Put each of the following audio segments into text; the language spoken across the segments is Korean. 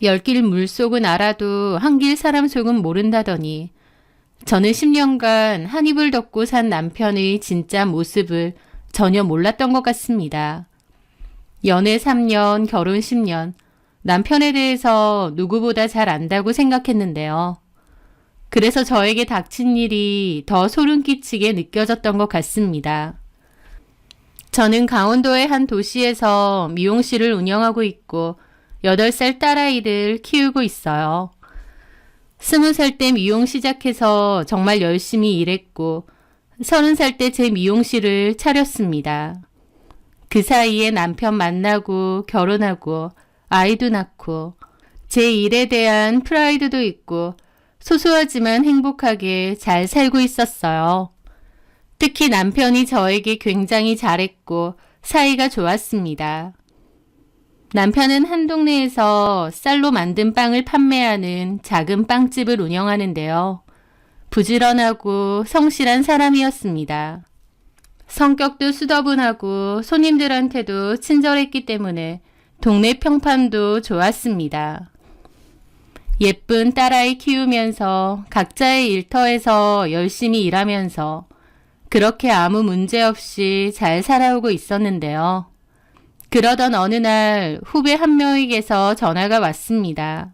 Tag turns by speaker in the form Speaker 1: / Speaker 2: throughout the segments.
Speaker 1: 열길 물속은 알아도 한길 사람 속은 모른다더니 저는 10년간 한 입을 덮고 산 남편의 진짜 모습을 전혀 몰랐던 것 같습니다. 연애 3년, 결혼 10년, 남편에 대해서 누구보다 잘 안다고 생각했는데요. 그래서 저에게 닥친 일이 더 소름 끼치게 느껴졌던 것 같습니다. 저는 강원도의 한 도시에서 미용실을 운영하고 있고 8살 딸아이를 키우고 있어요. 20살 때 미용 시작해서 정말 열심히 일했고 30살 때 제 미용실을 차렸습니다. 그 사이에 남편 만나고 결혼하고 아이도 낳고 제 일에 대한 프라이드도 있고 소소하지만 행복하게 잘 살고 있었어요. 특히 남편이 저에게 굉장히 잘했고 사이가 좋았습니다. 남편은 한 동네에서 쌀로 만든 빵을 판매하는 작은 빵집을 운영하는데요. 부지런하고 성실한 사람이었습니다. 성격도 수더분하고 손님들한테도 친절했기 때문에 동네 평판도 좋았습니다. 예쁜 딸아이 키우면서 각자의 일터에서 열심히 일하면서 그렇게 아무 문제 없이 잘 살아오고 있었는데요. 그러던 어느 날 후배 한 명에게서 전화가 왔습니다.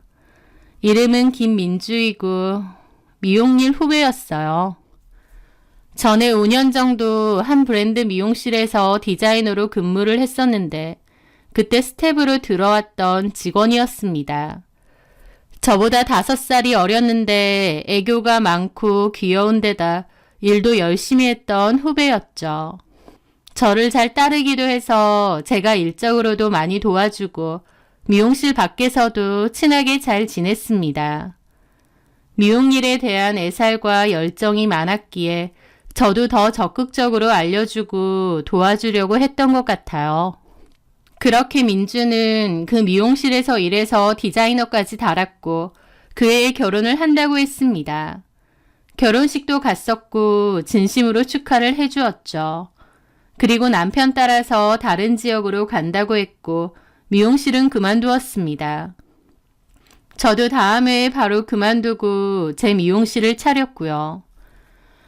Speaker 1: 이름은 김민주이고 미용일 후배였어요. 전에 5년 정도 한 브랜드 미용실에서 디자이너로 근무를 했었는데 그때 스텝으로 들어왔던 직원이었습니다. 저보다 5살이 어렸는데 애교가 많고 귀여운 데다 일도 열심히 했던 후배였죠. 저를 잘 따르기도 해서 제가 일적으로도 많이 도와주고 미용실 밖에서도 친하게 잘 지냈습니다. 미용일에 대한 애살과 열정이 많았기에 저도 더 적극적으로 알려주고 도와주려고 했던 것 같아요. 그렇게 민주는 그 미용실에서 일해서 디자이너까지 달았고 그 해에 결혼을 한다고 했습니다. 결혼식도 갔었고 진심으로 축하를 해주었죠. 그리고 남편 따라서 다른 지역으로 간다고 했고 미용실은 그만두었습니다. 저도 다음 해에 바로 그만두고 제 미용실을 차렸고요.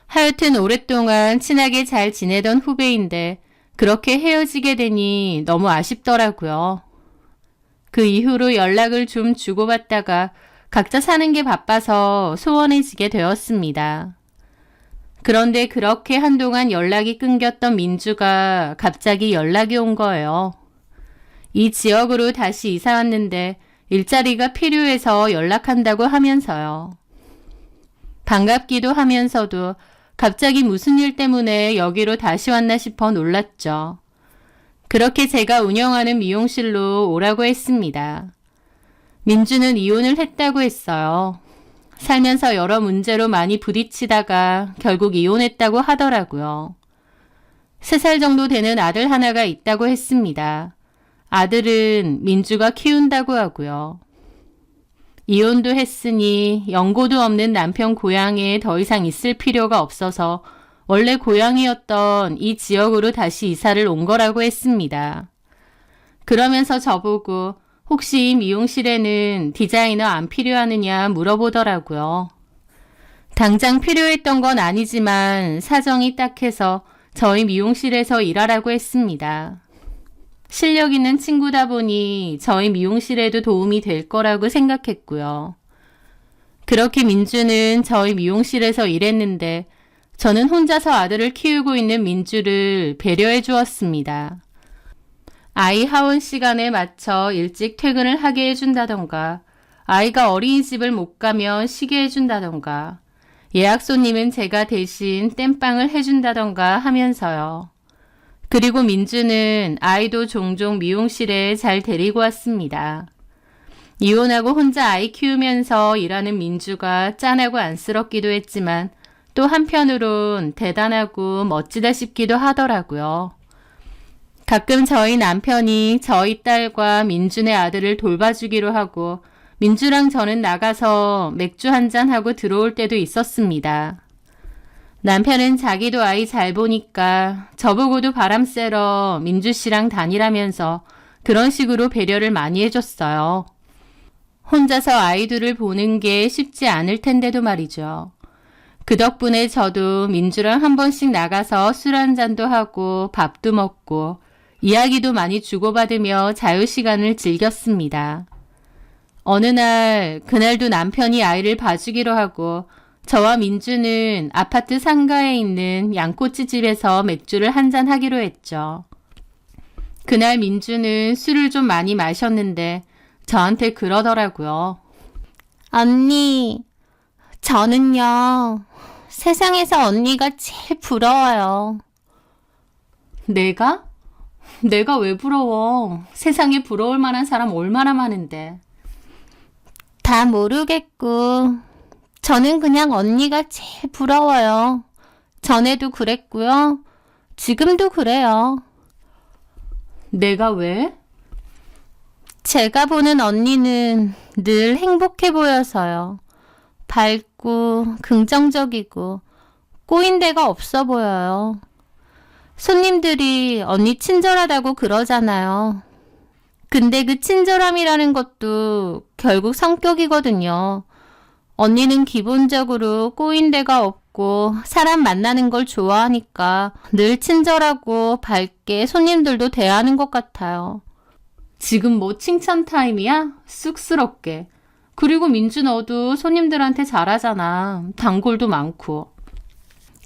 Speaker 1: 하여튼 오랫동안 친하게 잘 지내던 후배인데 그렇게 헤어지게 되니 너무 아쉽더라고요. 그 이후로 연락을 좀 주고받다가 각자 사는 게 바빠서 소원해지게 되었습니다. 그런데 그렇게 한동안 연락이 끊겼던 민주가 갑자기 연락이 온 거예요. 이 지역으로 다시 이사 왔는데 일자리가 필요해서 연락한다고 하면서요. 반갑기도 하면서도 갑자기 무슨 일 때문에 여기로 다시 왔나 싶어 놀랐죠. 그렇게 제가 운영하는 미용실로 오라고 했습니다. 민주는 이혼을 했다고 했어요. 살면서 여러 문제로 많이 부딪히다가 결국 이혼했다고 하더라고요. 3살 정도 되는 아들 하나가 있다고 했습니다. 아들은 민주가 키운다고 하고요. 이혼도 했으니 연고도 없는 남편 고향에 더 이상 있을 필요가 없어서 원래 고향이었던 이 지역으로 다시 이사를 온 거라고 했습니다. 그러면서 저보고 혹시 이 미용실에는 디자이너 안 필요하느냐 물어보더라고요. 당장 필요했던 건 아니지만 사정이 딱해서 저희 미용실에서 일하라고 했습니다. 실력 있는 친구다 보니 저희 미용실에도 도움이 될 거라고 생각했고요. 그렇게 민주는 저희 미용실에서 일했는데 저는 혼자서 아들을 키우고 있는 민주를 배려해 주었습니다. 아이 하원 시간에 맞춰 일찍 퇴근을 하게 해준다던가 아이가 어린이집을 못 가면 쉬게 해준다던가 예약 손님은 제가 대신 땜빵을 해준다던가 하면서요. 그리고 민주는 아이도 종종 미용실에 잘 데리고 왔습니다. 이혼하고 혼자 아이 키우면서 일하는 민주가 짠하고 안쓰럽기도 했지만 또 한편으론 대단하고 멋지다 싶기도 하더라고요. 가끔 저희 남편이 저희 딸과 민준의 아들을 돌봐주기로 하고 민주랑 저는 나가서 맥주 한잔하고 들어올 때도 있었습니다. 남편은 자기도 아이 잘 보니까 저보고도 바람 쐬러 민주 씨랑 다니라면서 그런 식으로 배려를 많이 해줬어요. 혼자서 아이들을 보는 게 쉽지 않을 텐데도 말이죠. 그 덕분에 저도 민주랑 한 번씩 나가서 술 한 잔도 하고 밥도 먹고 이야기도 많이 주고받으며 자유시간을 즐겼습니다. 어느 날, 그날도 남편이 아이를 봐주기로 하고 저와 민주는 아파트 상가에 있는 양꼬치집에서 맥주를 한잔 하기로 했죠. 그날 민주는 술을 좀 많이 마셨는데 저한테 그러더라고요.
Speaker 2: 언니, 저는요, 세상에서 언니가 제일 부러워요.
Speaker 1: 내가? 내가 왜 부러워? 세상에 부러울 만한 사람 얼마나 많은데.
Speaker 2: 다 모르겠고, 저는 그냥 언니가 제일 부러워요. 전에도 그랬고요. 지금도 그래요.
Speaker 1: 내가 왜?
Speaker 2: 제가 보는 언니는 늘 행복해 보여서요. 밝고 긍정적이고 꼬인 데가 없어 보여요. 손님들이 언니 친절하다고 그러잖아요. 근데 그 친절함이라는 것도 결국 성격이거든요. 언니는 기본적으로 꼬인 데가 없고 사람 만나는 걸 좋아하니까 늘 친절하고 밝게 손님들도 대하는 것 같아요.
Speaker 1: 지금 뭐 칭찬 타임이야? 쑥스럽게. 그리고 민주 너도 손님들한테 잘하잖아. 단골도 많고.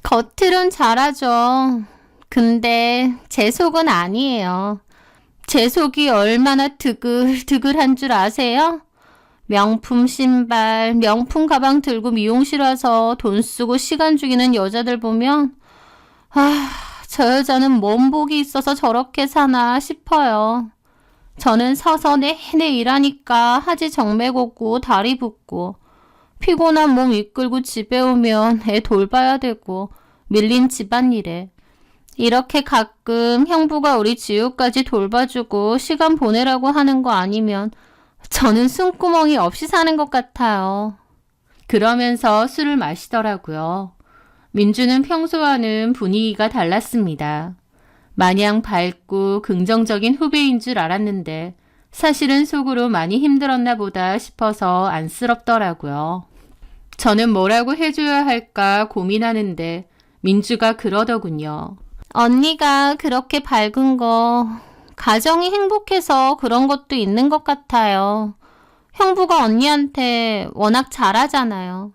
Speaker 2: 겉으론 잘하죠. 근데 제 속은 아니에요. 제 속이 얼마나 드글드글한 줄 아세요? 명품 신발, 명품 가방 들고 미용실 와서 돈 쓰고 시간 죽이는 여자들 보면 저 여자는 뭔 복이 있어서 저렇게 사나 싶어요. 저는 서서 내내 일하니까 하지 정맥 오고 다리 붓고 피곤한 몸 이끌고 집에 오면 애 돌봐야 되고 밀린 집안일에 이렇게 가끔 형부가 우리 지우까지 돌봐주고 시간 보내라고 하는 거 아니면 저는 숨구멍이 없이 사는 것 같아요.
Speaker 1: 그러면서 술을 마시더라고요. 민주는 평소와는 분위기가 달랐습니다. 마냥 밝고 긍정적인 후배인 줄 알았는데 사실은 속으로 많이 힘들었나 보다 싶어서 안쓰럽더라고요. 저는 뭐라고 해줘야 할까 고민하는데 민주가 그러더군요.
Speaker 2: 언니가 그렇게 밝은 거 가정이 행복해서 그런 것도 있는 것 같아요. 형부가 언니한테 워낙 잘하잖아요.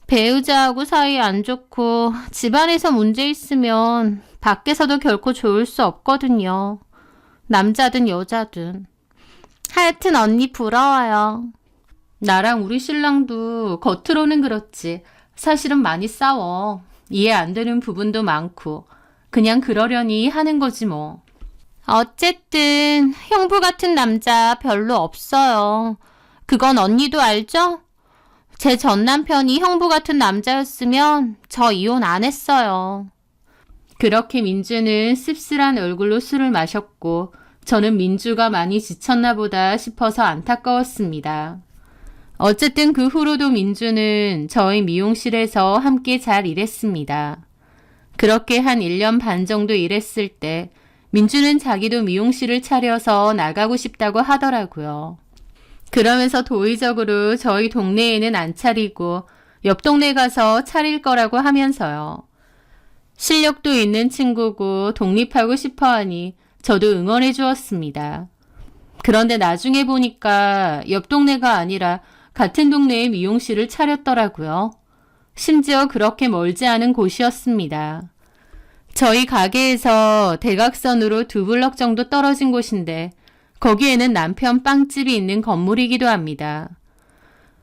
Speaker 2: 배우자하고 사이 안 좋고 집안에서 문제 있으면 밖에서도 결코 좋을 수 없거든요. 남자든 여자든. 하여튼 언니 부러워요.
Speaker 1: 나랑 우리 신랑도 겉으로는 그렇지 사실은 많이 싸워. 이해 안 되는 부분도 많고 그냥 그러려니 하는 거지 뭐.
Speaker 2: 어쨌든 형부 같은 남자 별로 없어요. 그건 언니도 알죠? 제 전 남편이 형부 같은 남자였으면 저 이혼 안 했어요.
Speaker 1: 그렇게 민주는 씁쓸한 얼굴로 술을 마셨고 저는 민주가 많이 지쳤나 보다 싶어서 안타까웠습니다. 어쨌든 그 후로도 민주는 저희 미용실에서 함께 잘 일했습니다. 그렇게 한 1년 반 정도 일했을 때 민주는 자기도 미용실을 차려서 나가고 싶다고 하더라고요. 그러면서 도의적으로 저희 동네에는 안 차리고 옆 동네 가서 차릴 거라고 하면서요. 실력도 있는 친구고 독립하고 싶어 하니 저도 응원해 주었습니다. 그런데 나중에 보니까 옆 동네가 아니라 같은 동네에 미용실을 차렸더라고요. 심지어 그렇게 멀지 않은 곳이었습니다. 저희 가게에서 대각선으로 2블럭 정도 떨어진 곳인데 거기에는 남편 빵집이 있는 건물이기도 합니다.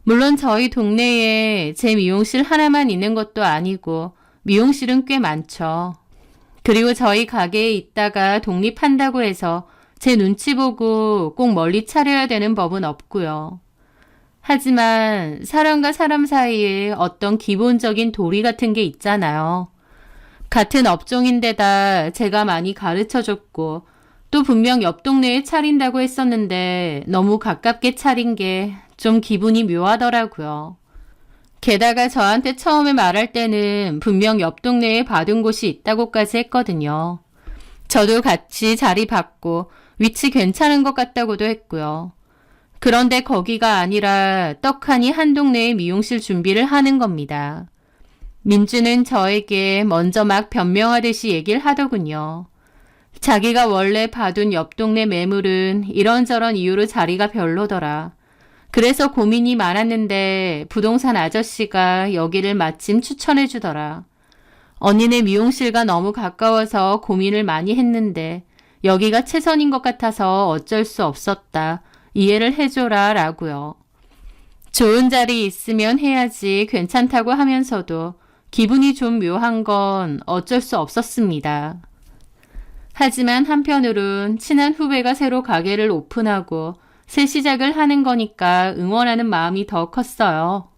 Speaker 1: 물론 저희 동네에 제 미용실 하나만 있는 것도 아니고 미용실은 꽤 많죠. 그리고 저희 가게에 있다가 독립한다고 해서 제 눈치 보고 꼭 멀리 차려야 되는 법은 없고요. 하지만 사람과 사람 사이에 어떤 기본적인 도리 같은 게 있잖아요. 같은 업종인데다 제가 많이 가르쳐줬고 또 분명 옆 동네에 차린다고 했었는데 너무 가깝게 차린 게 좀 기분이 묘하더라고요. 게다가 저한테 처음에 말할 때는 분명 옆 동네에 받은 곳이 있다고까지 했거든요. 저도 같이 자리 받고 위치 괜찮은 것 같다고도 했고요. 그런데 거기가 아니라 떡하니 한 동네의 미용실 준비를 하는 겁니다. 민주는 저에게 먼저 막 변명하듯이 얘기를 하더군요. 자기가 원래 봐둔 옆 동네 매물은 이런저런 이유로 자리가 별로더라. 그래서 고민이 많았는데 부동산 아저씨가 여기를 마침 추천해 주더라. 언니네 미용실과 너무 가까워서 고민을 많이 했는데 여기가 최선인 것 같아서 어쩔 수 없었다. 이해를 해줘라 라고요. 좋은 자리 있으면 해야지 괜찮다고 하면서도 기분이 좀 묘한 건 어쩔 수 없었습니다. 하지만 한편으론 친한 후배가 새로 가게를 오픈하고 새 시작을 하는 거니까 응원하는 마음이 더 컸어요.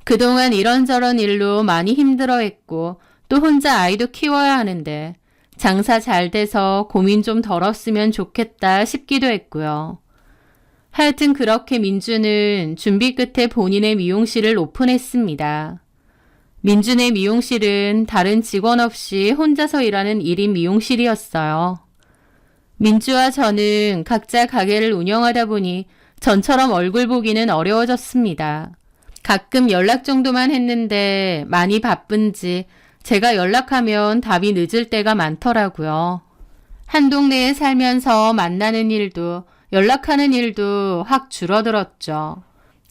Speaker 1: 그동안 이런저런 일로 많이 힘들어했고 또 혼자 아이도 키워야 하는데 장사 잘 돼서 고민 좀 덜었으면 좋겠다 싶기도 했고요. 하여튼 그렇게 민주는 준비 끝에 본인의 미용실을 오픈했습니다. 민준의 미용실은 다른 직원 없이 혼자서 일하는 1인 미용실이었어요. 민주와 저는 각자 가게를 운영하다 보니 전처럼 얼굴 보기는 어려워졌습니다. 가끔 연락 정도만 했는데 많이 바쁜지 제가 연락하면 답이 늦을 때가 많더라고요. 한 동네에 살면서 만나는 일도 연락하는 일도 확 줄어들었죠.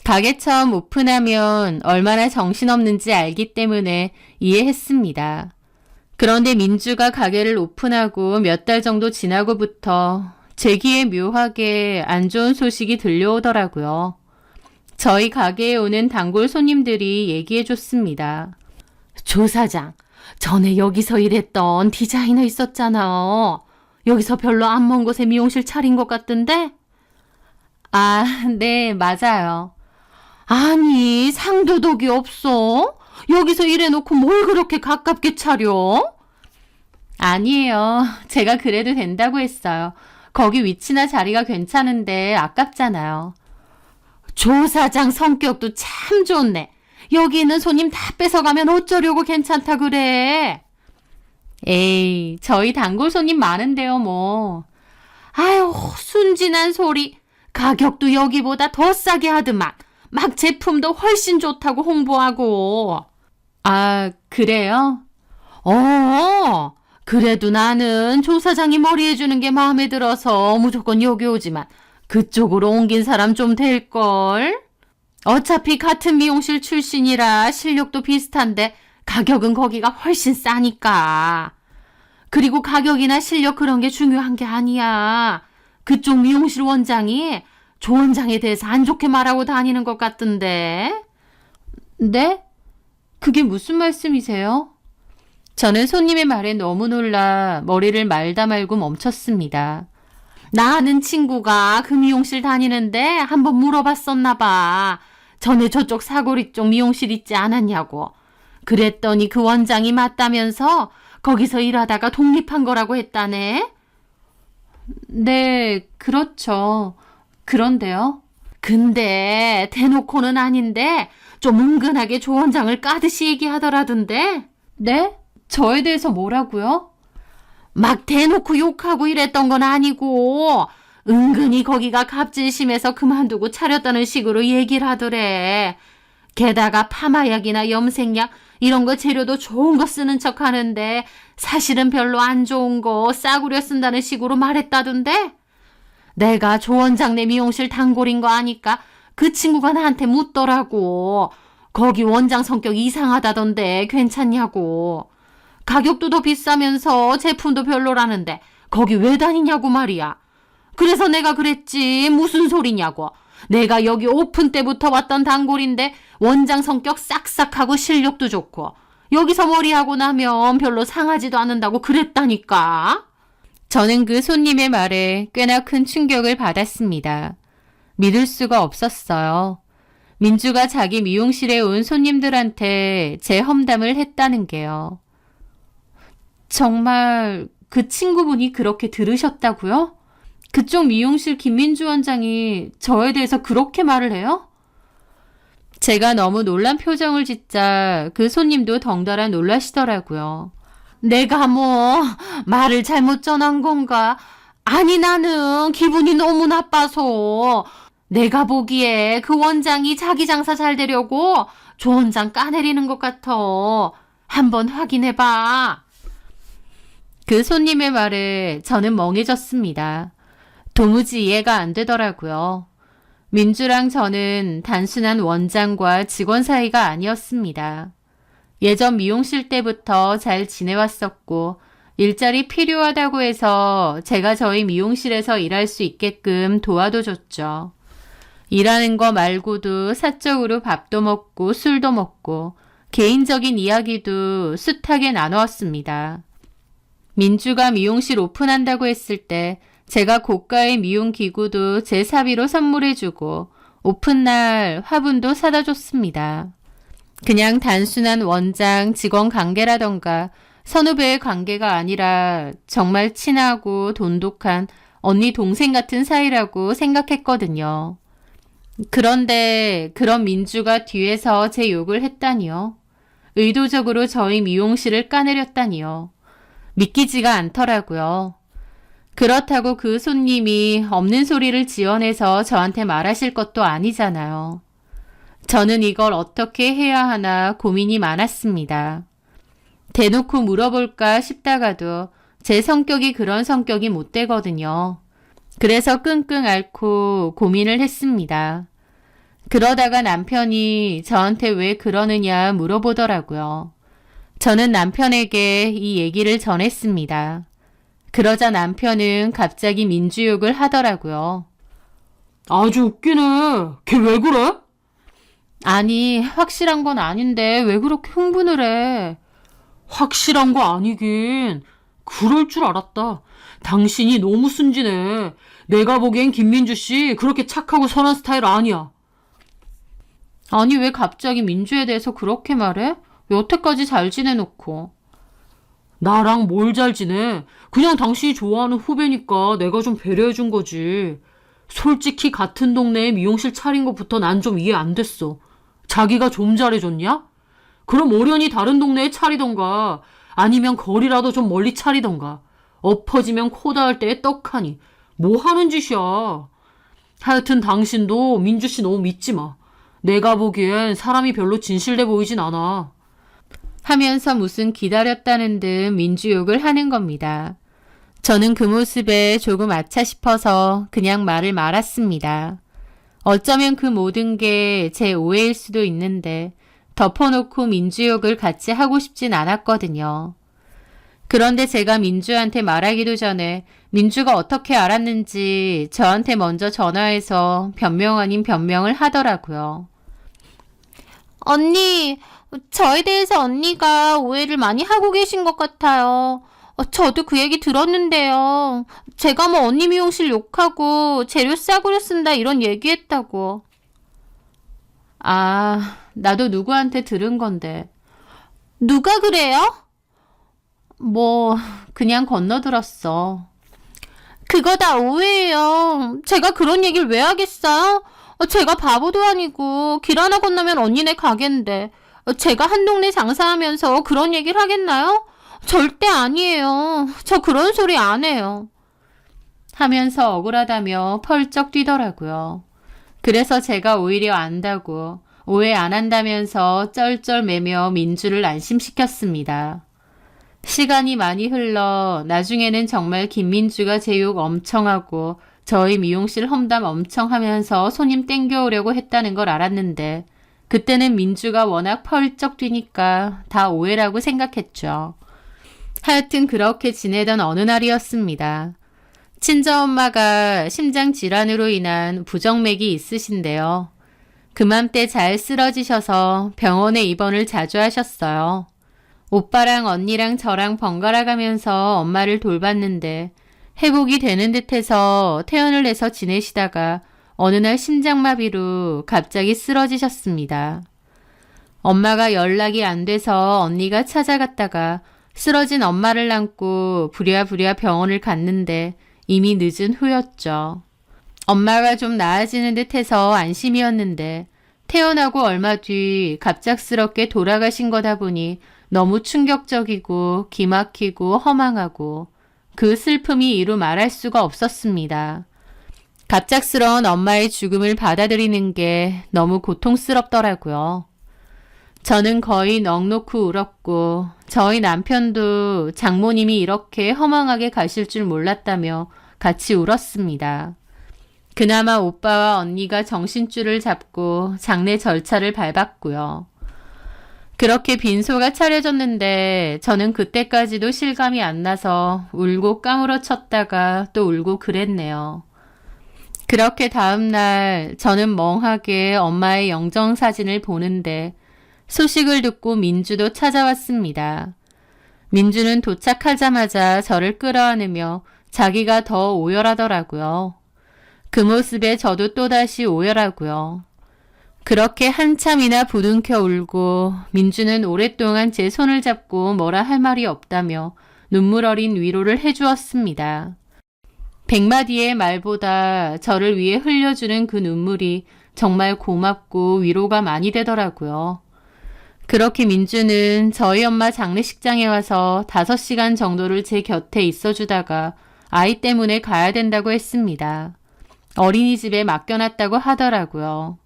Speaker 1: 가게 처음 오픈하면 얼마나 정신없는지 알기 때문에 이해했습니다. 그런데 민주가 가게를 오픈하고 몇 달 정도 지나고부터 제 귀에 묘하게 안 좋은 소식이 들려오더라고요. 저희 가게에 오는 단골 손님들이 얘기해 줬습니다.
Speaker 2: 조 사장, 전에 여기서 일했던 디자이너 있었잖아. 여기서 별로 안 먼 곳에 미용실 차린 것 같던데?
Speaker 1: 아, 네, 맞아요.
Speaker 2: 아니, 상도덕이 없어? 여기서 일해놓고 뭘 그렇게 가깝게 차려?
Speaker 1: 아니에요. 제가 그래도 된다고 했어요. 거기 위치나 자리가 괜찮은데 아깝잖아요.
Speaker 2: 조 사장 성격도 참 좋네. 여기 있는 손님 다 뺏어가면 어쩌려고 괜찮다 그래.
Speaker 1: 에이, 저희 단골 손님 많은데요, 뭐.
Speaker 2: 아유, 순진한 소리. 가격도 여기보다 더 싸게 하더만. 막 제품도 훨씬 좋다고 홍보하고.
Speaker 1: 아, 그래요?
Speaker 2: 그래도 나는 조 사장이 머리 해주는 게 마음에 들어서 무조건 여기 오지만 그쪽으로 옮긴 사람 좀 될걸? 어차피 같은 미용실 출신이라 실력도 비슷한데 가격은 거기가 훨씬 싸니까. 그리고 가격이나 실력 그런 게 중요한 게 아니야. 그쪽 미용실 원장이 조 원장에 대해서 안 좋게 말하고 다니는 것 같던데.
Speaker 1: 네? 그게 무슨 말씀이세요? 저는 손님의 말에 너무 놀라 머리를 말다 말고 멈췄습니다.
Speaker 2: 나 아는 친구가 그 미용실 다니는데 한번 물어봤었나 봐. 전에 저쪽 사거리 쪽 미용실 있지 않았냐고. 그랬더니 그 원장이 맞다면서 거기서 일하다가 독립한 거라고 했다네.
Speaker 1: 네, 그렇죠. 그런데요?
Speaker 2: 근데 대놓고는 아닌데 좀 은근하게 조 원장을 까듯이 얘기하더라던데.
Speaker 1: 네? 저에 대해서 뭐라고요?
Speaker 2: 막 대놓고 욕하고 이랬던 건 아니고 은근히 거기가 갑질심해서 그만두고 차렸다는 식으로 얘기를 하더래. 게다가 파마약이나 염색약 이런 거 재료도 좋은 거 쓰는 척 하는데 사실은 별로 안 좋은 거 싸구려 쓴다는 식으로 말했다던데. 내가 조 원장네 미용실 단골인 거 아니까 그 친구가 나한테 묻더라고. 거기 원장 성격 이상하다던데 괜찮냐고. 가격도 더 비싸면서 제품도 별로라는데 거기 왜 다니냐고 말이야. 그래서 내가 그랬지. 무슨 소리냐고. 내가 여기 오픈 때부터 왔던 단골인데 원장 성격 싹싹하고 실력도 좋고 여기서 머리하고 나면 별로 상하지도 않는다고 그랬다니까.
Speaker 1: 저는 그 손님의 말에 꽤나 큰 충격을 받았습니다. 믿을 수가 없었어요. 민주가 자기 미용실에 온 손님들한테 제 험담을 했다는 게요. 정말 그 친구분이 그렇게 들으셨다고요? 그쪽 미용실 김민주 원장이 저에 대해서 그렇게 말을 해요? 제가 너무 놀란 표정을 짓자 그 손님도 덩달아 놀라시더라고요.
Speaker 2: 내가 뭐 말을 잘못 전한 건가? 아니 나는 기분이 너무 나빠서
Speaker 1: 내가 보기에 그 원장이 자기 장사 잘 되려고 조 원장 까내리는 것 같아. 한번 확인해봐. 그 손님의 말에 저는 멍해졌습니다. 도무지 이해가 안 되더라고요. 민주랑 저는 단순한 원장과 직원 사이가 아니었습니다. 예전 미용실 때부터 잘 지내왔었고 일자리 필요하다고 해서 제가 저희 미용실에서 일할 수 있게끔 도와도 줬죠. 일하는 거 말고도 사적으로 밥도 먹고 술도 먹고 개인적인 이야기도 숱하게 나누었습니다. 민주가 미용실 오픈한다고 했을 때 제가 고가의 미용 기구도 제 사비로 선물해주고 오픈날 화분도 사다 줬습니다. 그냥 단순한 원장 직원 관계라던가 선후배의 관계가 아니라 정말 친하고 돈독한 언니 동생 같은 사이라고 생각했거든요. 그런데 그런 민주가 뒤에서 제 욕을 했다니요. 의도적으로 저희 미용실을 까내렸다니요. 믿기지가 않더라고요. 그렇다고 그 손님이 없는 소리를 지어내서 저한테 말하실 것도 아니잖아요. 저는 이걸 어떻게 해야 하나 고민이 많았습니다. 대놓고 물어볼까 싶다가도 제 성격이 그런 성격이 못 되거든요. 그래서 끙끙 앓고 고민을 했습니다. 그러다가 남편이 저한테 왜 그러느냐 물어보더라고요. 저는 남편에게 이 얘기를 전했습니다. 그러자 남편은 갑자기 민주욕을 하더라고요.
Speaker 3: 아주 웃기네. 걔 왜 그래?
Speaker 1: 아니, 확실한 건 아닌데 왜 그렇게 흥분을 해?
Speaker 3: 확실한 거 아니긴. 그럴 줄 알았다. 당신이 너무 순진해. 내가 보기엔 김민주 씨 그렇게 착하고 선한 스타일 아니야.
Speaker 1: 아니, 왜 갑자기 민주에 대해서 그렇게 말해? 여태까지 잘 지내놓고.
Speaker 3: 나랑 뭘 잘 지내? 그냥 당신이 좋아하는 후배니까 내가 좀 배려해준 거지. 솔직히 같은 동네에 미용실 차린 것부터 난 좀 이해 안 됐어. 자기가 좀 잘해줬냐? 그럼 어련히 다른 동네에 차리던가 아니면 거리라도 좀 멀리 차리던가 엎어지면 코 닿을 때에 떡하니 뭐 하는 짓이야. 하여튼 당신도 민주 씨 너무 믿지 마. 내가 보기엔 사람이 별로 진실돼 보이진 않아.
Speaker 1: 하면서 무슨 기다렸다는 듯 민주욕을 하는 겁니다. 저는 그 모습에 조금 아차 싶어서 그냥 말을 말았습니다. 어쩌면 그 모든 게 제 오해일 수도 있는데 덮어놓고 민주욕을 같이 하고 싶진 않았거든요. 그런데 제가 민주한테 말하기도 전에 민주가 어떻게 알았는지 저한테 먼저 전화해서 변명 아닌 변명을 하더라고요.
Speaker 2: 언니, 저에 대해서 언니가 오해를 많이 하고 계신 것 같아요. 저도 그 얘기 들었는데요. 제가 뭐 언니 미용실 욕하고 재료 싸구려 쓴다 이런 얘기했다고.
Speaker 1: 아, 나도 누구한테 들은 건데.
Speaker 2: 누가 그래요?
Speaker 1: 뭐 그냥 건너들었어.
Speaker 2: 그거 다 오해예요. 제가 그런 얘기를 왜 하겠어요? 제가 바보도 아니고 길 하나 건너면 언니네 가게인데 제가 한 동네 장사하면서 그런 얘기를 하겠나요? 절대 아니에요. 저 그런 소리 안 해요.
Speaker 1: 하면서 억울하다며 펄쩍 뛰더라고요. 그래서 제가 오히려 안다고 오해 안 한다면서 쩔쩔매며 민주를 안심시켰습니다. 시간이 많이 흘러 나중에는 정말 김민주가 제 욕 엄청 하고 저희 미용실 험담 엄청 하면서 손님 땡겨오려고 했다는 걸 알았는데 그때는 민주가 워낙 펄쩍 뛰니까 다 오해라고 생각했죠. 하여튼 그렇게 지내던 어느 날이었습니다. 친정엄마가 심장 질환으로 인한 부정맥이 있으신데요. 그맘때 잘 쓰러지셔서 병원에 입원을 자주 하셨어요. 오빠랑 언니랑 저랑 번갈아 가면서 엄마를 돌봤는데 회복이 되는 듯해서 퇴원을 해서 지내시다가 어느 날 심장마비로 갑자기 쓰러지셨습니다. 엄마가 연락이 안 돼서 언니가 찾아갔다가 쓰러진 엄마를 안고 부랴부랴 병원을 갔는데 이미 늦은 후였죠. 엄마가 좀 나아지는 듯해서 안심이었는데 태어나고 얼마 뒤 갑작스럽게 돌아가신 거다 보니 너무 충격적이고 기막히고 허망하고 그 슬픔이 이루 말할 수가 없었습니다. 갑작스러운 엄마의 죽음을 받아들이는 게 너무 고통스럽더라고요. 저는 거의 넋놓고 울었고 저희 남편도 장모님이 이렇게 허망하게 가실 줄 몰랐다며 같이 울었습니다. 그나마 오빠와 언니가 정신줄을 잡고 장례 절차를 밟았고요. 그렇게 빈소가 차려졌는데 저는 그때까지도 실감이 안 나서 울고 까무러쳤다가 또 울고 그랬네요. 그렇게 다음날 저는 멍하게 엄마의 영정사진을 보는데 소식을 듣고 민주도 찾아왔습니다. 민주는 도착하자마자 저를 끌어안으며 자기가 더 오열하더라고요. 그 모습에 저도 또다시 오열하고요. 그렇게 한참이나 부둥켜 울고 민주는 오랫동안 제 손을 잡고 뭐라 할 말이 없다며 눈물 어린 위로를 해주었습니다. 100마디의 말보다 저를 위해 흘려주는 그 눈물이 정말 고맙고 위로가 많이 되더라고요. 그렇게 민주는 저희 엄마 장례식장에 와서 5시간 정도를 제 곁에 있어주다가 아이 때문에 가야 된다고 했습니다. 어린이집에 맡겨놨다고 하더라고요.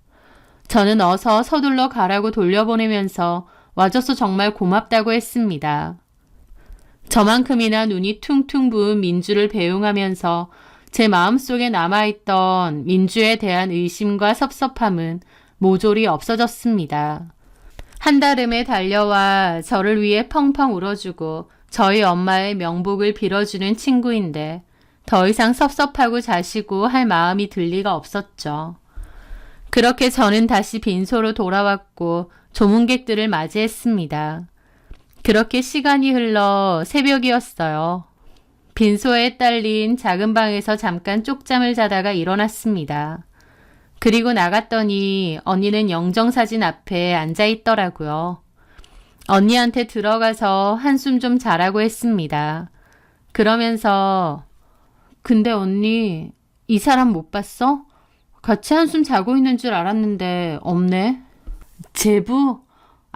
Speaker 1: 저는 어서 서둘러 가라고 돌려보내면서 와줘서 정말 고맙다고 했습니다. 저만큼이나 눈이 퉁퉁 부은 민주를 배웅하면서 제 마음속에 남아있던 민주에 대한 의심과 섭섭함은 모조리 없어졌습니다. 한달음에 달려와 저를 위해 펑펑 울어주고 저희 엄마의 명복을 빌어주는 친구인데 더 이상 섭섭하고 자시고 할 마음이 들 리가 없었죠. 그렇게 저는 다시 빈소로 돌아왔고 조문객들을 맞이했습니다. 그렇게 시간이 흘러 새벽이었어요. 빈소에 딸린 작은 방에서 잠깐 쪽잠을 자다가 일어났습니다. 그리고 나갔더니 언니는 영정사진 앞에 앉아 있더라고요. 언니한테 들어가서 한숨 좀 자라고 했습니다. 그러면서 근데 언니 이 사람 못 봤어? 같이 한숨 자고 있는 줄 알았는데 없네. 제부?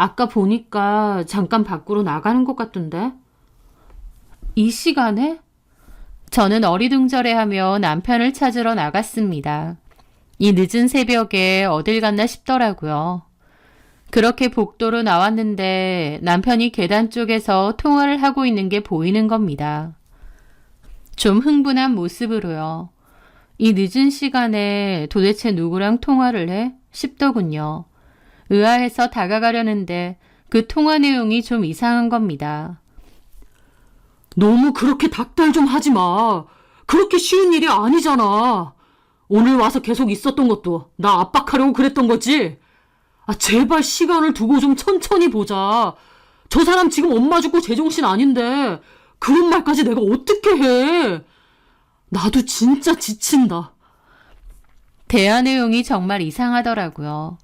Speaker 1: 아까 보니까 잠깐 밖으로 나가는 것 같던데. 이 시간에? 저는 어리둥절해하며 남편을 찾으러 나갔습니다. 이 늦은 새벽에 어딜 갔나 싶더라고요. 그렇게 복도로 나왔는데 남편이 계단 쪽에서 통화를 하고 있는 게 보이는 겁니다. 좀 흥분한 모습으로요. 이 늦은 시간에 도대체 누구랑 통화를 해? 싶더군요. 의아해서 다가가려는데 그 통화 내용이 좀 이상한 겁니다.
Speaker 3: 너무 그렇게 닥달 좀 하지 마. 그렇게 쉬운 일이 아니잖아. 오늘 와서 계속 있었던 것도 나 압박하려고 그랬던 거지. 제발 시간을 두고 좀 천천히 보자. 저 사람 지금 엄마 죽고 제정신 아닌데 그런 말까지 내가 어떻게 해. 나도 진짜 지친다.
Speaker 1: 대화 내용이 정말 이상하더라고요.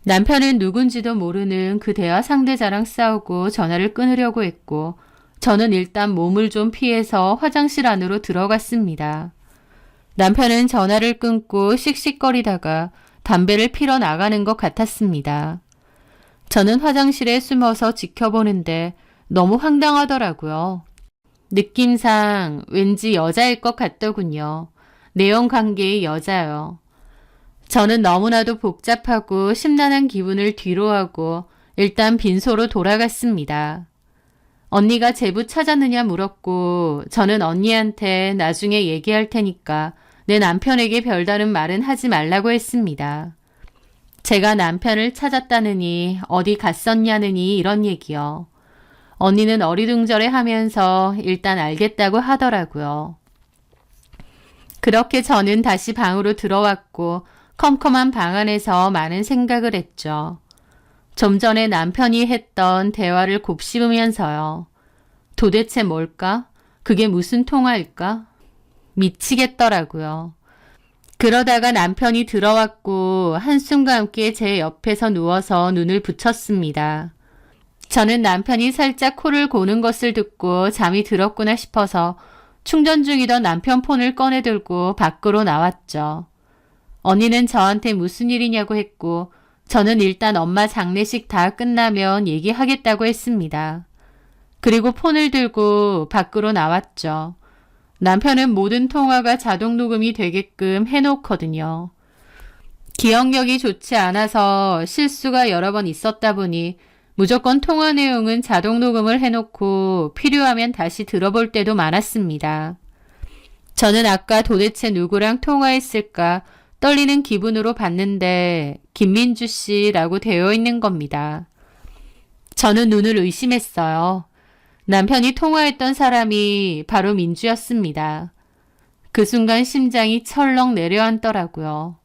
Speaker 1: 남편은 누군지도 모르는 그 대화 상대자랑 싸우고 전화를 끊으려고 했고 저는 일단 몸을 좀 피해서 화장실 안으로 들어갔습니다. 남편은 전화를 끊고 씩씩거리다가 담배를 피러 나가는 것 같았습니다. 저는 화장실에 숨어서 지켜보는데 너무 황당하더라고요. 느낌상 왠지 여자일 것 같더군요. 내연 관계의 여자요. 저는 너무나도 복잡하고 심란한 기분을 뒤로하고 일단 빈소로 돌아갔습니다. 언니가 제부 찾았느냐 물었고 저는 언니한테 나중에 얘기할 테니까 내 남편에게 별다른 말은 하지 말라고 했습니다. 제가 남편을 찾았다느니 어디 갔었냐느니 이런 얘기요. 언니는 어리둥절해 하면서 일단 알겠다고 하더라고요. 그렇게 저는 다시 방으로 들어왔고 컴컴한 방 안에서 많은 생각을 했죠. 좀 전에 남편이 했던 대화를 곱씹으면서요. 도대체 뭘까? 그게 무슨 통화일까? 미치겠더라고요. 그러다가 남편이 들어왔고 한숨과 함께 제 옆에서 누워서 눈을 붙였습니다. 저는 남편이 살짝 코를 고는 것을 듣고 잠이 들었구나 싶어서 충전 중이던 남편 폰을 꺼내 들고 밖으로 나왔죠. 언니는 저한테 무슨 일이냐고 했고 저는 일단 엄마 장례식 다 끝나면 얘기하겠다고 했습니다. 그리고 폰을 들고 밖으로 나왔죠. 남편은 모든 통화가 자동 녹음이 되게끔 해놓거든요. 기억력이 좋지 않아서 실수가 여러 번 있었다 보니 무조건 통화 내용은 자동 녹음을 해놓고 필요하면 다시 들어볼 때도 많았습니다. 저는 아까 도대체 누구랑 통화했을까 떨리는 기분으로 봤는데 김민주 씨라고 되어 있는 겁니다. 저는 눈을 의심했어요. 남편이 통화했던 사람이 바로 민주였습니다. 그 순간 심장이 철렁 내려앉더라고요.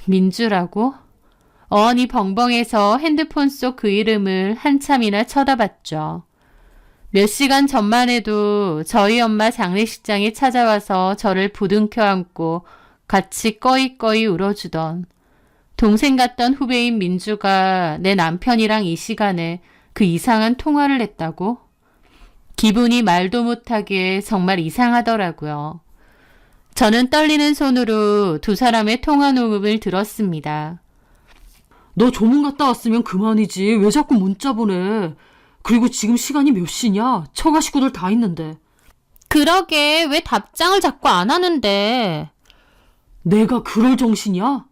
Speaker 1: 민주라고? 어안이 벙벙해서 핸드폰 속 그 이름을 한참이나 쳐다봤죠. 몇 시간 전만 해도 저희 엄마 장례식장에 찾아와서 저를 부둥켜 안고 같이 꺼이꺼이 울어주던 동생 같던 후배인 민주가 내 남편이랑 이 시간에 그 이상한 통화를 했다고? 기분이 말도 못하게 정말 이상하더라고요. 저는 떨리는 손으로 두 사람의 통화 녹음을 들었습니다.
Speaker 3: 너 조문 갔다 왔으면 그만이지. 왜 자꾸 문자 보내? 그리고 지금 시간이 몇 시냐? 처가 식구들 다 있는데.
Speaker 2: 그러게 왜 답장을 자꾸 안 하는데.
Speaker 3: 내가 그럴 정신이야?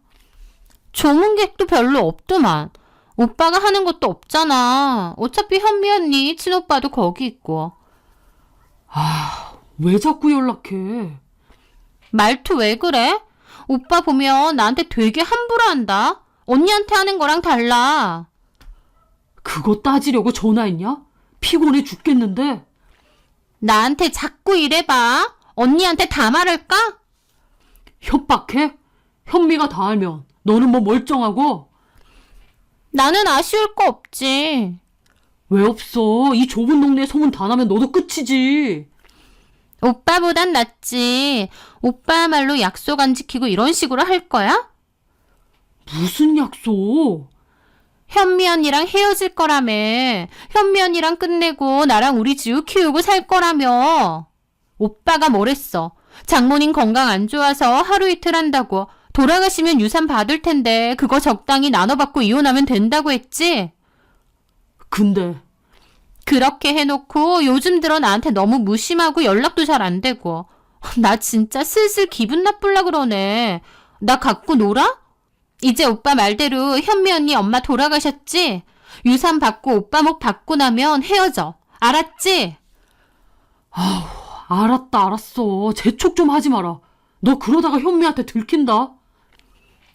Speaker 2: 조문객도 별로 없더만. 오빠가 하는 것도 없잖아. 어차피 현미 언니 친오빠도 거기 있고.
Speaker 3: 왜 자꾸 연락해?
Speaker 2: 말투 왜 그래? 오빠 보면 나한테 되게 함부로 한다. 언니한테 하는 거랑 달라.
Speaker 3: 그거 따지려고 전화했냐? 피곤해 죽겠는데.
Speaker 2: 나한테 자꾸 이래봐. 언니한테 다 말할까?
Speaker 3: 협박해? 현미가 다 알면 너는 뭐 멀쩡하고?
Speaker 2: 나는 아쉬울 거 없지.
Speaker 3: 왜 없어? 이 좁은 동네에 소문 다 나면 너도 끝이지.
Speaker 2: 오빠보단 낫지. 오빠야말로 약속 안 지키고 이런 식으로 할 거야?
Speaker 3: 무슨 약속?
Speaker 2: 현미 언니랑 헤어질 거라며. 현미 언니랑 끝내고 나랑 우리 지우 키우고 살 거라며. 오빠가 뭐랬어? 장모님 건강 안 좋아서 하루 이틀 한다고. 돌아가시면 유산 받을 텐데 그거 적당히 나눠받고 이혼하면 된다고 했지?
Speaker 3: 근데
Speaker 2: 그렇게 해놓고 요즘 들어 나한테 너무 무심하고 연락도 잘 안 되고. 나 진짜 슬슬 기분 나쁠라 그러네. 나 갖고 놀아? 이제 오빠 말대로 현미 언니 엄마 돌아가셨지? 유산 받고 오빠 목 받고 나면 헤어져. 알았지?
Speaker 3: 알았다 알았어. 재촉 좀 하지 마라. 너 그러다가 현미한테 들킨다.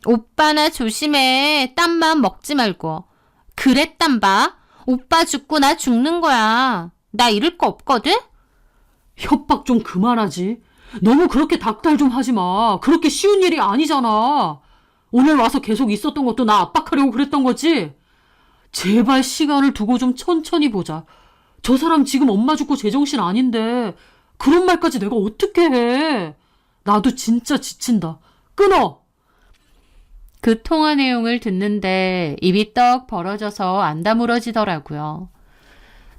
Speaker 2: 오빠나 조심해. 딴 마음 먹지 말고. 그랬단 봐. 오빠 죽고 나 죽는 거야. 나 잃을 거 없거든?
Speaker 3: 협박 좀 그만하지. 너무 그렇게 닥달 좀 하지 마. 그렇게 쉬운 일이 아니잖아. 오늘 와서 계속 있었던 것도 나 압박하려고 그랬던 거지? 제발 시간을 두고 좀 천천히 보자. 저 사람 지금 엄마 죽고 제정신 아닌데 그런 말까지 내가 어떻게 해. 나도 진짜 지친다. 끊어.
Speaker 1: 그 통화 내용을 듣는데 입이 떡 벌어져서 안 다물어지더라고요.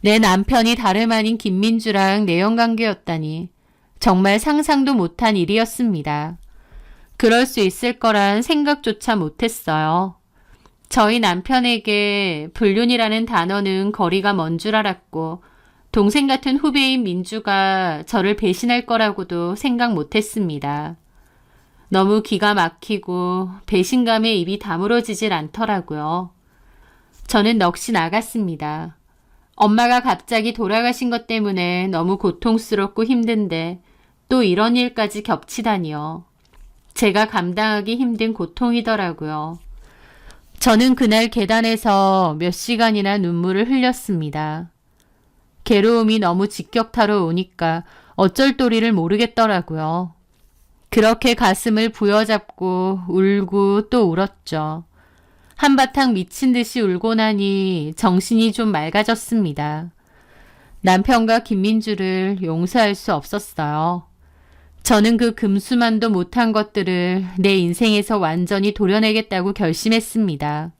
Speaker 1: 내 남편이 다름 아닌 김민주랑 내연관계였다니 정말 상상도 못한 일이었습니다. 그럴 수 있을 거란 생각조차 못했어요. 저희 남편에게 불륜이라는 단어는 거리가 먼 줄 알았고 동생 같은 후배인 민주가 저를 배신할 거라고도 생각 못했습니다. 너무 기가 막히고 배신감에 입이 다물어지질 않더라고요. 저는 넋이 나갔습니다. 엄마가 갑자기 돌아가신 것 때문에 너무 고통스럽고 힘든데 또 이런 일까지 겹치다니요. 제가 감당하기 힘든 고통이더라고요. 저는 그날 계단에서 몇 시간이나 눈물을 흘렸습니다. 괴로움이 너무 직격타로 오니까 어쩔 도리를 모르겠더라고요. 그렇게 가슴을 부여잡고 울고 또 울었죠. 한바탕 미친 듯이 울고 나니 정신이 좀 맑아졌습니다. 남편과 김민주를 용서할 수 없었어요. 저는 그 금수만도 못한 것들을 내 인생에서 완전히 도려내겠다고 결심했습니다.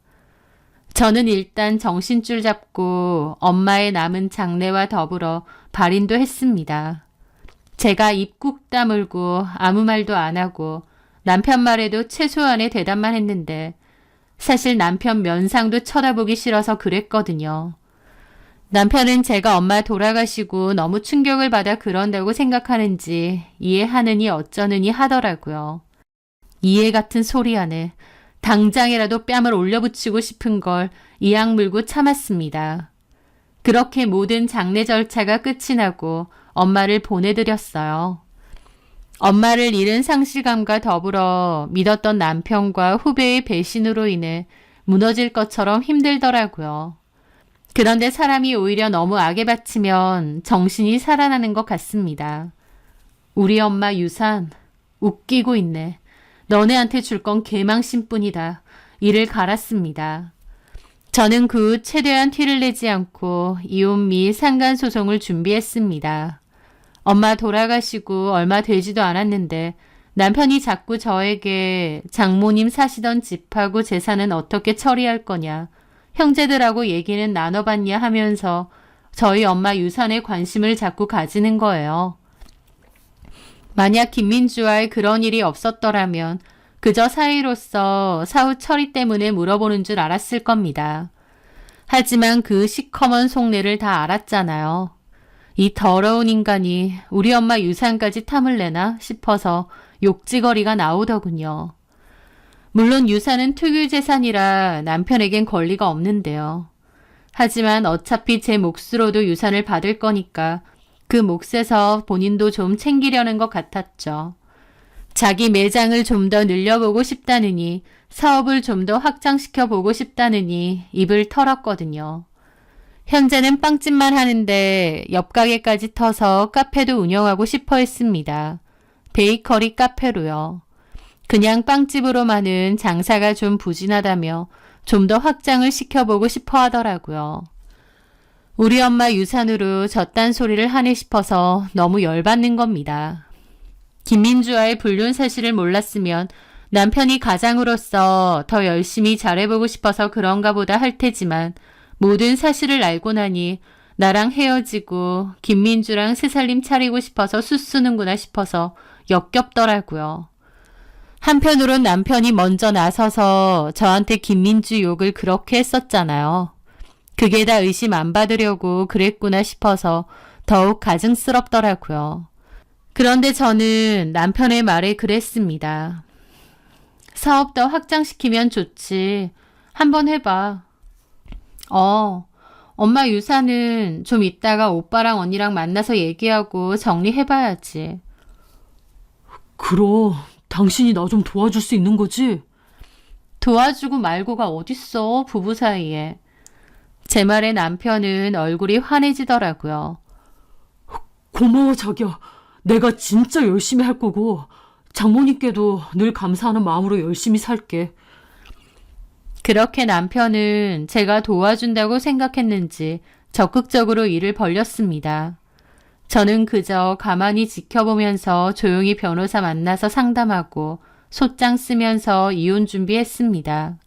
Speaker 1: 저는 일단 정신줄 잡고 엄마의 남은 장례와 더불어 발인도 했습니다. 제가 입 꾹 다물고 아무 말도 안 하고 남편 말에도 최소한의 대답만 했는데 사실 남편 면상도 쳐다보기 싫어서 그랬거든요. 남편은 제가 엄마 돌아가시고 너무 충격을 받아 그런다고 생각하는지 이해하느니 어쩌느니 하더라고요. 이해 같은 소리 안에 당장이라도 뺨을 올려붙이고 싶은 걸 이악 물고 참았습니다. 그렇게 모든 장례 절차가 끝이 나고 엄마를 보내드렸어요. 엄마를 잃은 상실감과 더불어 믿었던 남편과 후배의 배신으로 인해 무너질 것처럼 힘들더라고요. 그런데 사람이 오히려 너무 악에 바치면 정신이 살아나는 것 같습니다. 우리 엄마 유산 웃기고 있네. 너네한테 줄 건 개망신뿐이다. 이를 갈았습니다. 저는 그 후 최대한 티를 내지 않고 이혼 및 상간소송을 준비했습니다. 엄마 돌아가시고 얼마 되지도 않았는데 남편이 자꾸 저에게 장모님 사시던 집하고 재산은 어떻게 처리할 거냐, 형제들하고 얘기는 나눠봤냐 하면서 저희 엄마 유산에 관심을 자꾸 가지는 거예요. 만약 김민주와의 그런 일이 없었더라면 그저 사이로서 사후 처리 때문에 물어보는 줄 알았을 겁니다. 하지만 그 시커먼 속내를 다 알았잖아요. 이 더러운 인간이 우리 엄마 유산까지 탐을 내나 싶어서 욕지거리가 나오더군요. 물론 유산은 특유재산이라 남편에겐 권리가 없는데요. 하지만 어차피 제 몫으로도 유산을 받을 거니까 그 몫에서 본인도 좀 챙기려는 것 같았죠. 자기 매장을 좀 더 늘려보고 싶다느니, 사업을 좀 더 확장시켜 보고 싶다느니 입을 털었거든요. 현재는 빵집만 하는데 옆 가게까지 터서 카페도 운영하고 싶어 했습니다. 베이커리 카페로요. 그냥 빵집으로만은 장사가 좀 부진하다며 좀 더 확장을 시켜보고 싶어 하더라고요. 우리 엄마 유산으로 저딴 소리를 하네 싶어서 너무 열받는 겁니다. 김민주와의 불륜 사실을 몰랐으면 남편이 가장으로서 더 열심히 잘해보고 싶어서 그런가 보다 할 테지만 모든 사실을 알고 나니 나랑 헤어지고 김민주랑 새살림 차리고 싶어서 수쓰는구나 싶어서 역겹더라고요. 한편으론 남편이 먼저 나서서 저한테 김민주 욕을 그렇게 했었잖아요. 그게 다 의심 안 받으려고 그랬구나 싶어서 더욱 가증스럽더라고요. 그런데 저는 남편의 말에 그랬습니다. 사업 더 확장시키면 좋지. 한번 해봐. 엄마 유산은 좀 이따가 오빠랑 언니랑 만나서 얘기하고 정리해봐야지.
Speaker 3: 그럼 당신이 나 좀 도와줄 수 있는 거지?
Speaker 1: 도와주고 말고가 어딨어, 부부 사이에. 제 말에 남편은 얼굴이 환해지더라고요.
Speaker 3: 고마워 자기야. 내가 진짜 열심히 할 거고 장모님께도 늘 감사하는 마음으로 열심히 살게.
Speaker 1: 그렇게 남편은 제가 도와준다고 생각했는지 적극적으로 일을 벌렸습니다. 저는 그저 가만히 지켜보면서 조용히 변호사 만나서 상담하고 소장 쓰면서 이혼 준비했습니다.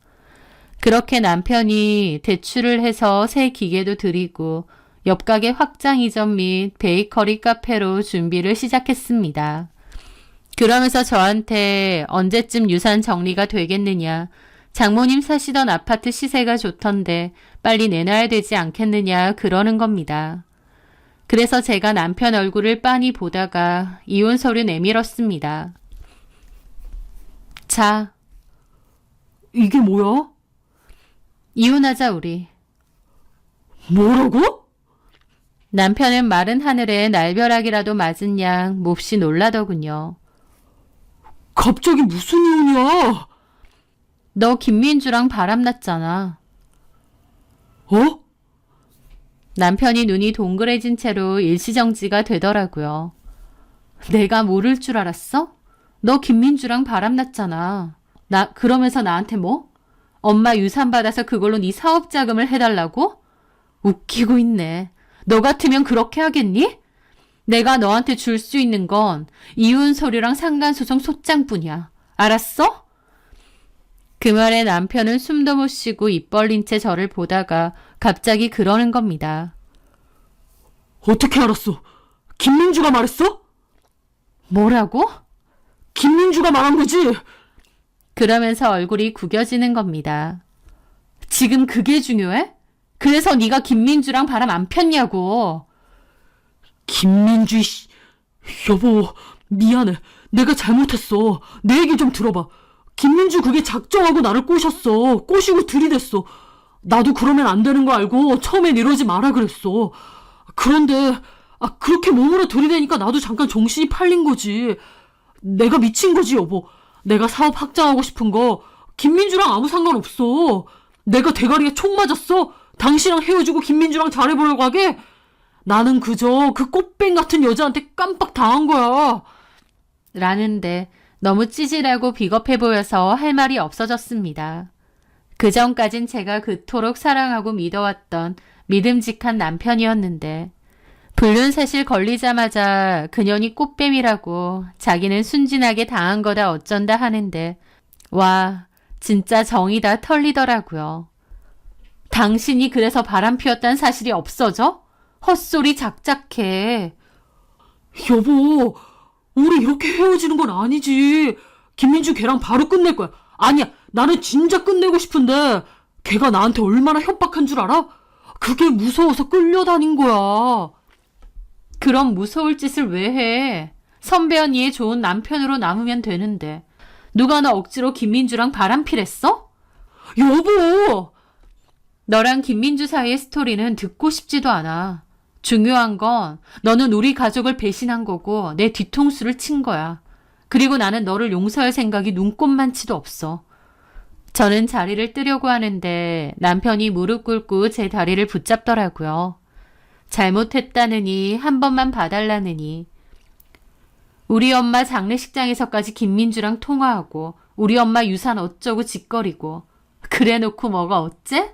Speaker 1: 그렇게 남편이 대출을 해서 새 기계도 드리고 옆가게 확장 이전 및 베이커리 카페로 준비를 시작했습니다. 그러면서 저한테 언제쯤 유산 정리가 되겠느냐, 장모님 사시던 아파트 시세가 좋던데 빨리 내놔야 되지 않겠느냐 그러는 겁니다. 그래서 제가 남편 얼굴을 빤히 보다가 이혼 서류 내밀었습니다. 자,
Speaker 3: 이게 뭐야?
Speaker 1: 이혼하자 우리.
Speaker 3: 뭐라고?
Speaker 1: 남편은 마른 하늘에 날벼락이라도 맞은 양 몹시 놀라더군요.
Speaker 3: 갑자기 무슨 이혼이야?
Speaker 1: 너 김민주랑 바람났잖아.
Speaker 3: 어?
Speaker 1: 남편이 눈이 동그래진 채로 일시정지가 되더라고요. 내가 모를 줄 알았어? 너 김민주랑 바람났잖아. 그러면서 나한테 뭐? 엄마 유산 받아서 그걸로 네 사업 자금을 해달라고? 웃기고 있네. 너 같으면 그렇게 하겠니? 내가 너한테 줄 수 있는 건 이혼 서류랑 상간소송 소장뿐이야. 알았어? 그 말에 남편은 숨도 못 쉬고 입 벌린 채 저를 보다가 갑자기 그러는 겁니다.
Speaker 3: 어떻게 알았어? 김민주가 말했어?
Speaker 1: 뭐라고?
Speaker 3: 김민주가 말한 거지?
Speaker 1: 그러면서 얼굴이 구겨지는 겁니다. 지금 그게 중요해? 그래서 네가 김민주랑 바람 안 폈냐고.
Speaker 3: 김민주, 여보, 미안해. 내가 잘못했어. 내 얘기 좀 들어봐. 김민주 그게 작정하고 나를 꼬셨어. 꼬시고 들이댔어. 나도 그러면 안 되는 거 알고 처음엔 이러지 마라 그랬어. 그런데 그렇게 몸으로 들이대니까 나도 잠깐 정신이 팔린 거지. 내가 미친 거지, 여보. 내가 사업 확장하고 싶은 거 김민주랑 아무 상관없어. 내가 대가리에 총 맞았어. 당신이랑 헤어지고 김민주랑 잘해보려고 하게. 나는 그저 그 꽃뱀 같은 여자한테 깜빡 당한 거야.
Speaker 1: 라는데 너무 찌질하고 비겁해 보여서 할 말이 없어졌습니다. 그 전까진 제가 그토록 사랑하고 믿어왔던 믿음직한 남편이었는데 불륜사실 걸리자마자 그년이 꽃뱀이라고 자기는 순진하게 당한 거다 어쩐다 하는데 와, 진짜 정이 다 털리더라고요. 당신이 그래서 바람 피웠다는 사실이 없어져? 헛소리 작작해.
Speaker 3: 여보, 우리 이렇게 헤어지는 건 아니지. 김민주 걔랑 바로 끝낼 거야. 아니야, 나는 진짜 끝내고 싶은데 걔가 나한테 얼마나 협박한 줄 알아? 그게 무서워서 끌려다닌 거야.
Speaker 1: 그럼 무서울 짓을 왜 해? 선배 언니의 좋은 남편으로 남으면 되는데 누가 너 억지로 김민주랑 바람피랬어?
Speaker 3: 여보!
Speaker 1: 너랑 김민주 사이의 스토리는 듣고 싶지도 않아. 중요한 건 너는 우리 가족을 배신한 거고 내 뒤통수를 친 거야. 그리고 나는 너를 용서할 생각이 눈꼽만치도 없어. 저는 자리를 뜨려고 하는데 남편이 무릎 꿇고 제 다리를 붙잡더라고요. 잘못했다느니 한 번만 봐달라느니. 우리 엄마 장례식장에서까지 김민주랑 통화하고 우리 엄마 유산 어쩌고 짓거리고 그래 놓고 뭐가 어째?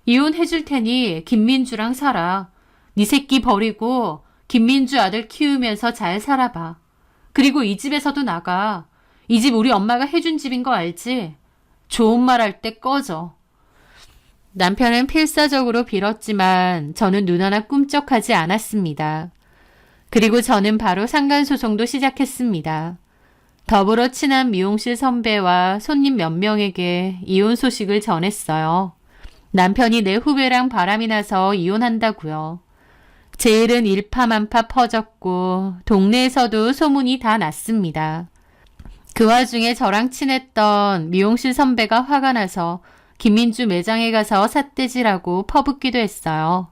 Speaker 1: 이혼해줄 테니 김민주랑 살아. 네 새끼 버리고 김민주 아들 키우면서 잘 살아봐. 그리고 이 집에서도 나가. 이 집 우리 엄마가 해준 집인 거 알지? 좋은 말 할 때 꺼져. 남편은 필사적으로 빌었지만 저는 눈 하나 꿈쩍하지 않았습니다. 그리고 저는 바로 상간소송도 시작했습니다. 더불어 친한 미용실 선배와 손님 몇 명에게 이혼 소식을 전했어요. 남편이 내 후배랑 바람이 나서 이혼한다고요. 제 일은 일파만파 퍼졌고 동네에서도 소문이 다 났습니다. 그 와중에 저랑 친했던 미용실 선배가 화가 나서 김민주 매장에 가서 삿대질하고 퍼붓기도 했어요.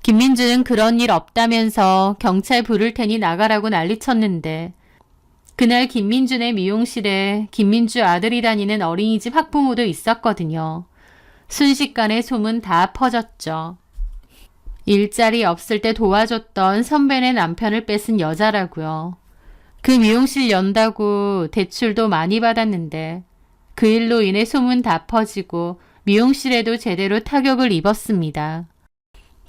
Speaker 1: 김민주는 그런 일 없다면서 경찰 부를 테니 나가라고 난리쳤는데 그날 김민주네 미용실에 김민주 아들이 다니는 어린이집 학부모도 있었거든요. 순식간에 소문 다 퍼졌죠. 일자리 없을 때 도와줬던 선배네 남편을 뺏은 여자라고요. 그 미용실 연다고 대출도 많이 받았는데 그 일로 인해 소문 다 퍼지고 미용실에도 제대로 타격을 입었습니다.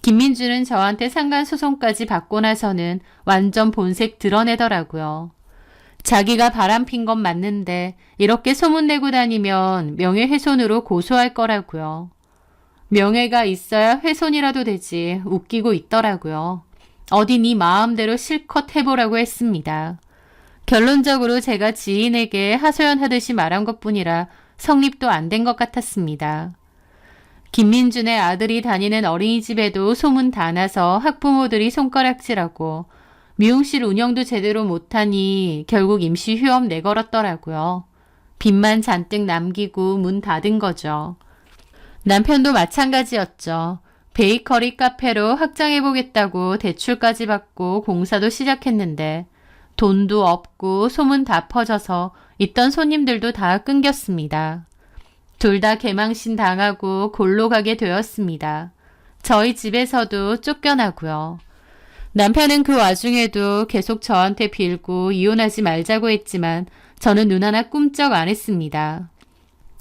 Speaker 1: 김민주는 저한테 상간소송까지 받고 나서는 완전 본색 드러내더라고요. 자기가 바람핀 건 맞는데 이렇게 소문내고 다니면 명예훼손으로 고소할 거라고요. 명예가 있어야 훼손이라도 되지 웃기고 있더라고요. 어디 네 마음대로 실컷 해보라고 했습니다. 결론적으로 제가 지인에게 하소연하듯이 말한 것뿐이라 성립도 안 된 것 같았습니다. 김민준의 아들이 다니는 어린이집에도 소문 다 나서 학부모들이 손가락질하고 미용실 운영도 제대로 못하니 결국 임시 휴업 내걸었더라고요. 빚만 잔뜩 남기고 문 닫은 거죠. 남편도 마찬가지였죠. 베이커리 카페로 확장해보겠다고 대출까지 받고 공사도 시작했는데 돈도 없고 소문 다 퍼져서 있던 손님들도 다 끊겼습니다. 둘 다 개망신 당하고 골로 가게 되었습니다. 저희 집에서도 쫓겨나고요. 남편은 그 와중에도 계속 저한테 빌고 이혼하지 말자고 했지만 저는 눈 하나 꿈쩍 안 했습니다.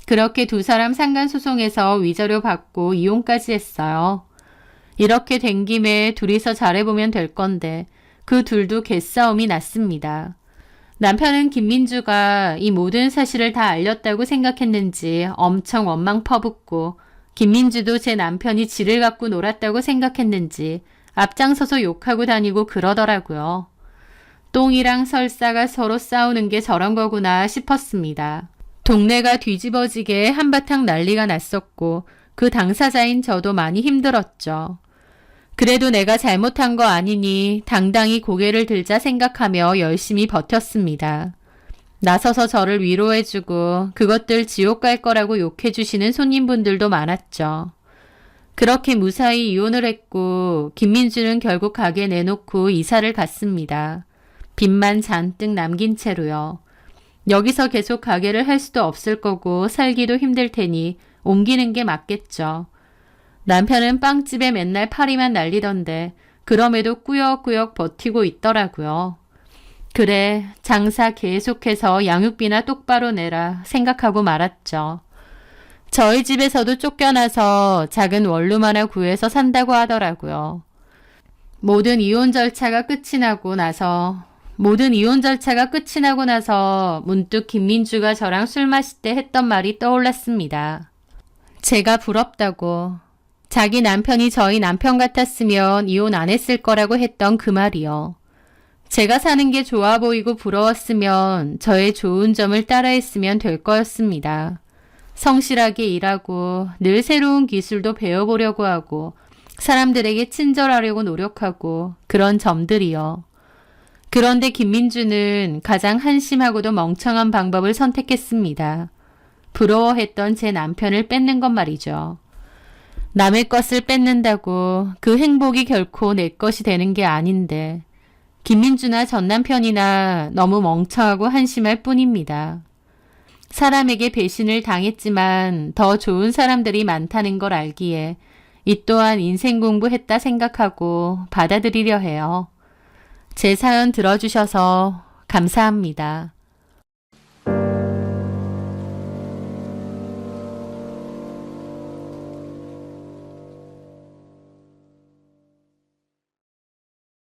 Speaker 1: 그렇게 두 사람 상간소송에서 위자료 받고 이혼까지 했어요. 이렇게 된 김에 둘이서 잘해보면 될 건데 그 둘도 개싸움이 났습니다. 남편은 김민주가 이 모든 사실을 다 알렸다고 생각했는지 엄청 원망 퍼붓고 김민주도 제 남편이 지를 갖고 놀았다고 생각했는지 앞장서서 욕하고 다니고 그러더라고요. 똥이랑 설사가 서로 싸우는 게 저런 거구나 싶었습니다. 동네가 뒤집어지게 한바탕 난리가 났었고 그 당사자인 저도 많이 힘들었죠. 그래도 내가 잘못한 거 아니니 당당히 고개를 들자 생각하며 열심히 버텼습니다. 나서서 저를 위로해주고 그것들 지옥 갈 거라고 욕해주시는 손님분들도 많았죠. 그렇게 무사히 이혼을 했고 김민주는 결국 가게 내놓고 이사를 갔습니다. 빚만 잔뜩 남긴 채로요. 여기서 계속 가게를 할 수도 없을 거고 살기도 힘들 테니 옮기는 게 맞겠죠. 남편은 빵집에 맨날 파리만 날리던데 그럼에도 꾸역꾸역 버티고 있더라고요. 그래, 장사 계속해서 양육비나 똑바로 내라 생각하고 말았죠. 저희 집에서도 쫓겨나서 작은 원룸 하나 구해서 산다고 하더라고요. 모든 이혼 절차가 끝이 나고 나서 문득 김민주가 저랑 술 마실 때 했던 말이 떠올랐습니다. 제가 부럽다고. 자기 남편이 저희 남편 같았으면 이혼 안 했을 거라고 했던 그 말이요. 제가 사는 게 좋아 보이고 부러웠으면 저의 좋은 점을 따라했으면 될 거였습니다. 성실하게 일하고 늘 새로운 기술도 배워보려고 하고 사람들에게 친절하려고 노력하고 그런 점들이요. 그런데 김민주는 가장 한심하고도 멍청한 방법을 선택했습니다. 부러워했던 제 남편을 뺏는 것 말이죠. 남의 것을 뺏는다고 그 행복이 결코 내 것이 되는 게 아닌데 김민주나 전 남편이나 너무 멍청하고 한심할 뿐입니다. 사람에게 배신을 당했지만 더 좋은 사람들이 많다는 걸 알기에 이 또한 인생 공부했다 생각하고 받아들이려 해요. 제 사연 들어주셔서 감사합니다.